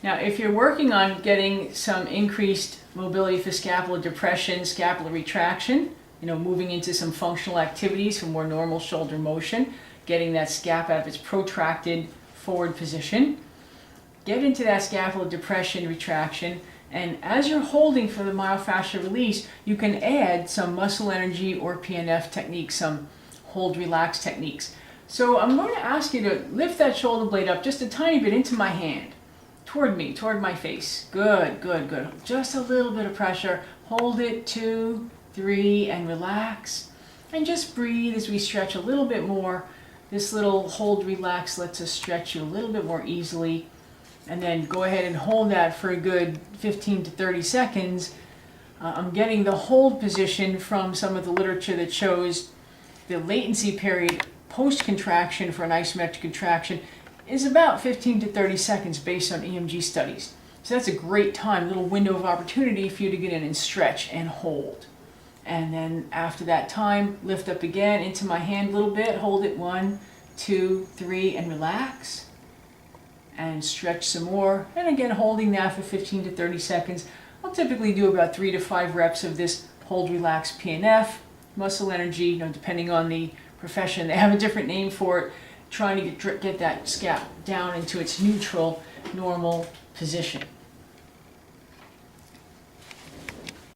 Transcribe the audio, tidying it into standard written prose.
Now, if you're working on getting some increased mobility for scapular depression, scapular retraction, moving into some functional activities for more normal shoulder motion, getting that scap out of its protracted forward position, get into that scapular depression, retraction, and as you're holding for the myofascial release, you can add some muscle energy or PNF techniques, some hold relax techniques. So I'm going to ask you to lift that shoulder blade up just a tiny bit into my hand, toward me, toward my face. Good, good, good. Just a little bit of pressure. Hold it, 2, 3, and relax. And just breathe as we stretch a little bit more. This little hold relax lets us stretch you a little bit more easily. And then go ahead and hold that for a good 15 to 30 seconds. I'm getting the hold position from some of the literature that shows the latency period post-contraction for an isometric contraction is about 15 to 30 seconds based on EMG studies. So that's a great time, little window of opportunity for you to get in and stretch and hold. And then after that time, lift up again into my hand a little bit, hold it 1, 2, 3, and relax. And stretch some more. And again, holding that for 15 to 30 seconds. I'll typically do about 3 to 5 reps of this hold relax PNF, muscle energy, depending on the profession. They have a different name for it, trying to get that scap down into its neutral, normal position.